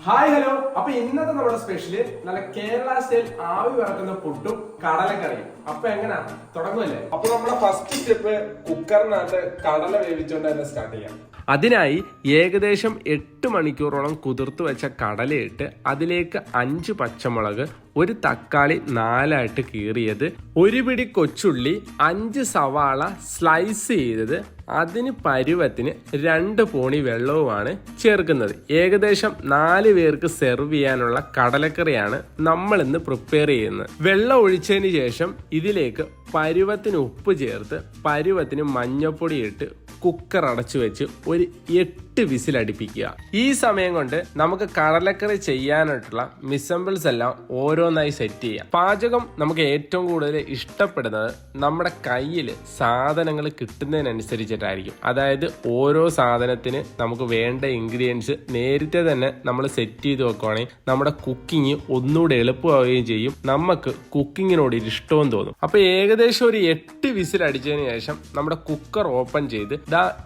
Hi hello. അപ്പൊ ഇന്നത്തെ നമ്മുടെ സ്പെഷ്യല് നല്ല കേരള സ്റ്റൈൽ ആവി വറക്കുന്ന പുട്ടും കടലക്കറിയും. അപ്പൊ എങ്ങനാ തുടങ്ങുമല്ലേ? അപ്പൊ നമ്മുടെ ഫസ്റ്റ് സ്റ്റെപ്പ് കുക്കറിനകത്ത് കടല വേവിച്ചുകൊണ്ട് തന്നെ സ്റ്റാർട്ട് ചെയ്യാം. അതിനായി ഏകദേശം 8 മണിക്കൂറോളം കുതിർത്ത് വെച്ച കടലയിട്ട് അതിലേക്ക് 5 പച്ചമുളക്, ഒരു തക്കാളി 4 കീറിയത്, ഒരു പിടി കൊച്ചുള്ളി, 5 സവാള സ്ലൈസ് ചെയ്തത്, അതിന് പരുവത്തിന് 2 പോണി വെള്ളവുമാണ് ചേർക്കുന്നത്. ഏകദേശം 4 പേർക്ക് സെർവ് ചെയ്യാനുള്ള കടലക്കറിയാണ് നമ്മൾ ഇന്ന് പ്രിപ്പയർ ചെയ്യുന്നത്. വെള്ളം ഒഴിച്ചതിന് ശേഷം ഇതിലേക്ക് പരുവത്തിന് ഉപ്പ് ചേർത്ത് പരുവത്തിന് മഞ്ഞപ്പൊടി ഇട്ട് കുക്കർ അടച്ചു വെച്ച് ഒരു 8 വിസിൽ അടുപ്പിക്കുക. ഈ സമയം കൊണ്ട് നമുക്ക് കടലക്കറി ചെയ്യാനായിട്ടുള്ള മിസമ്പിൾസ് എല്ലാം ഓരോന്നായി സെറ്റ് ചെയ്യാം. പാചകം നമുക്ക് ഏറ്റവും കൂടുതൽ ഇഷ്ടപ്പെടുന്നത് നമ്മുടെ കയ്യിൽ സാധനങ്ങൾ കിട്ടുന്നതിനനുസരിച്ചിട്ടായിരിക്കും. അതായത് ഓരോ സാധനത്തിന് നമുക്ക് വേണ്ട ഇൻഗ്രീഡിയൻസ് നേരത്തെ തന്നെ നമ്മൾ സെറ്റ് ചെയ്ത് വെക്കുവാണെങ്കിൽ നമ്മുടെ കുക്കിംഗ് ഒന്നുകൂടെ എളുപ്പമാവുകയും ചെയ്യും. നമുക്ക് കുക്കിങ്ങിനോട് ഇഷ്ടവും തോന്നും. അപ്പൊ ഏകദേശം ഒരു 8 വിസിൽ അടിച്ചതിന് ശേഷം നമ്മുടെ കുക്കർ ഓപ്പൺ ചെയ്ത്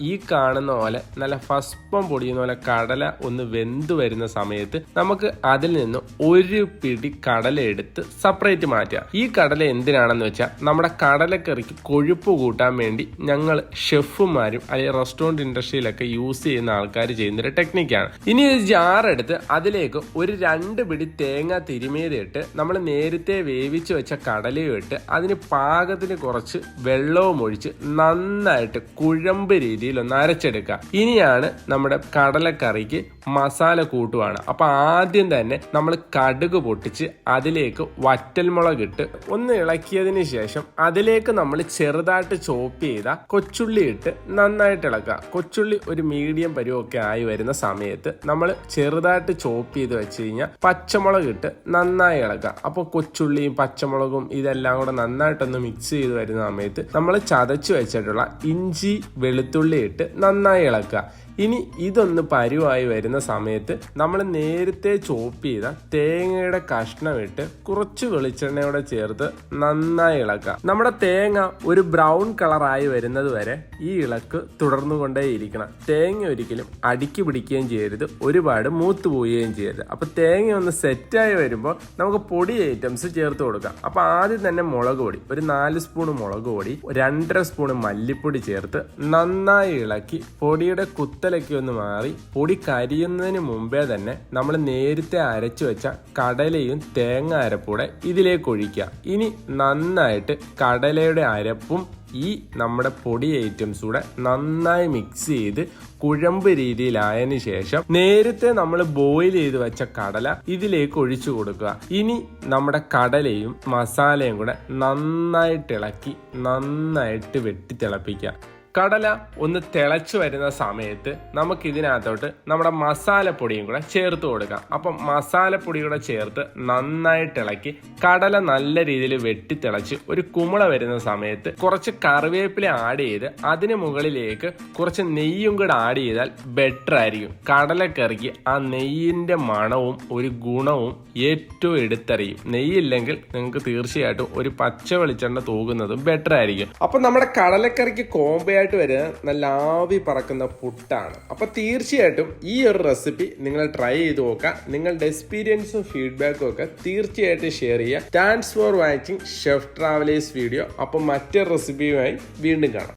ഈ കാണുന്ന പോലെ നല്ല ഫസ്പം പൊടിയുന്ന പോലെ കടല ഒന്ന് വെന്ത് വരുന്ന സമയത്ത് നമുക്ക് അതിൽ നിന്ന് ഒരു പിടി കടല എടുത്ത് സെപ്പറേറ്റ് മാറ്റുക. ഈ കടല എന്തിനാണെന്ന് വെച്ചാൽ നമ്മുടെ കടലക്കറിക്ക് കൊഴുപ്പ് കൂട്ടാൻ വേണ്ടി ഞങ്ങൾ ഷെഫുമാരും അല്ലെങ്കിൽ റെസ്റ്റോറന്റ് ഇൻഡസ്ട്രിയിലൊക്കെ യൂസ് ചെയ്യുന്ന ആൾക്കാർ ചെയ്യുന്നൊരു ടെക്നിക്കാണ്. ഇനി ഒരു ജാറെടുത്ത് അതിലേക്ക് ഒരു 2 പിടി തേങ്ങ തിരുമിയതിട്ട് നമ്മൾ നേരത്തെ വേവിച്ച് വെച്ച കടലയും ഇട്ട് അതിന് പാകത്തിന് കുറച്ച് വെള്ളവും ഒഴിച്ച് നന്നായിട്ട് കുഴമ്പ് രീതിയിൽ ഒന്ന് അരച്ചെടുക്കുക. ഇനിയാണ് നമ്മുടെ കടലക്കറിക്ക് മസാല കൂട്ടുവാണ്. അപ്പൊ ആദ്യം തന്നെ നമ്മൾ കടുക് പൊട്ടിച്ച് അതിലേക്ക് വറ്റൽമുളക് ഇട്ട് ഒന്ന് ഇളക്കിയതിന് ശേഷം അതിലേക്ക് നമ്മൾ ചെറുതായിട്ട് ചോപ്പ് ചെയ്ത കൊച്ചുള്ളി ഇട്ട് നന്നായിട്ട് ഇളക്കുക. കൊച്ചുള്ളി ഒരു മീഡിയം പരുവൊക്കെ ആയി വരുന്ന സമയത്ത് നമ്മൾ ചെറുതായിട്ട് ചോപ്പ് ചെയ്ത് വെച്ച് കഴിഞ്ഞാൽ പച്ചമുളക് ഇട്ട് നന്നായി ഇളക്കുക. അപ്പോൾ കൊച്ചുള്ളിയും പച്ചമുളകും ഇതെല്ലാം കൂടെ നന്നായിട്ടൊന്ന് മിക്സ് ചെയ്ത് വരുന്ന സമയത്ത് നമ്മൾ ചതച്ചു വെച്ചിട്ടുള്ള ഇഞ്ചി വെളുത്തുള്ളി ഇട്ട് നന്നായി ഇളക്കുക. ഇനി ഇതൊന്ന് പരുവായി വരുന്ന സമയത്ത് നമ്മൾ നേരത്തെ ചോപ്പ് ചെയ്ത തേങ്ങയുടെ കഷ്ണം ഇട്ട് കുറച്ച് വെളിച്ചെണ്ണയോടെ ചേർത്ത് നന്നായി ഇളക്കുക. നമ്മുടെ തേങ്ങ ഒരു ബ്രൗൺ കളറായി വരുന്നത് വരെ ഈ ഇളക്ക് തുടർന്നു കൊണ്ടേയിരിക്കണം. തേങ്ങ ഒരിക്കലും അടുക്കി പിടിക്കുകയും ചെയ്യരുത്, ഒരുപാട് മൂത്ത് പോവുകയും ചെയ്യരുത്. അപ്പൊ തേങ്ങ ഒന്ന് സെറ്റായി വരുമ്പോൾ നമുക്ക് പൊടി ഐറ്റംസ് ചേർത്ത് കൊടുക്കാം. അപ്പൊ ആദ്യം തന്നെ മുളക് പൊടി, ഒരു 4 സ്പൂൺ മുളക് പൊടി, 2.5 സ്പൂൺ മല്ലിപ്പൊടി ചേർത്ത് നന്നായി ഇളക്കി പൊടിയുടെ കുത്തലൊക്കെ ഒന്ന് മാറി പൊടി കരിയുന്നതിന് മുമ്പേ തന്നെ നമ്മൾ നേരത്തെ അരച്ചു വെച്ച കടലയും തേങ്ങ അരപ്പൂടെ ഇതിലേക്ക് ഒഴിക്കുക. ഇനി നന്നായിട്ട് കടലയുടെ അരപ്പും ഈ നമ്മുടെ പൊടി ഐറ്റംസ് കൂടെ നന്നായി മിക്സ് ചെയ്ത് കുഴമ്പ് രീതിയിലായതിനു ശേഷം നേരത്തെ നമ്മൾ ബോയിൽ ചെയ്ത് വെച്ച കടല ഇതിലേക്ക് ഒഴിച്ചു കൊടുക്കുക. ഇനി നമ്മുടെ കടലയും മസാലയും കൂടെ നന്നായിട്ട് ഇളക്കി നന്നായിട്ട് വെട്ടി തിളപ്പിക്കുക. കടല ഒന്ന് തിളച്ചു വരുന്ന സമയത്ത് നമുക്ക് ഇതിനകത്തോട്ട് നമ്മുടെ മസാലപ്പൊടിയും കൂടെ ചേർത്ത് കൊടുക്കാം. അപ്പം മസാലപ്പൊടി കൂടെ ചേർത്ത് നന്നായിട്ട് ഇളക്കി കടല നല്ല രീതിയിൽ വെട്ടി തിളച്ച് ഒരു കുമിള വരുന്ന സമയത്ത് കുറച്ച് കറിവേപ്പില ആഡ് ചെയ്ത് അതിന് മുകളിലേക്ക് കുറച്ച് നെയ്യും കൂടെ ആഡ് ചെയ്താൽ ബെറ്റർ ആയിരിക്കും. കടലക്കറിക്ക് ആ നെയ്യിന്റെ മണവും ഒരു ഗുണവും ഏറ്റവും എടുത്തറിയും. നെയ്യില്ലെങ്കിൽ നിങ്ങൾക്ക് തീർച്ചയായിട്ടും ഒരു പച്ച വെളിച്ചെണ്ണ തൂകുന്നതും ബെറ്റർ ആയിരിക്കും. അപ്പൊ നമ്മുടെ കടലക്കറിക്ക് കോംബോ വരുന്ന നല്ല ആവി പറക്കുന്ന പുട്ടാണ്. അപ്പൊ തീർച്ചയായിട്ടും ഈ ഒരു റെസിപ്പി നിങ്ങൾ ട്രൈ ചെയ്ത് നോക്കുക. നിങ്ങളുടെ എക്സ്പീരിയൻസും ഫീഡ്ബാക്കും ഒക്കെ തീർച്ചയായിട്ടും ഷെയർ ചെയ്യുക. Thanks for watching chef travellers video. അപ്പം മറ്റൊരു റെസിപ്പിയുമായി വീണ്ടും കാണാം.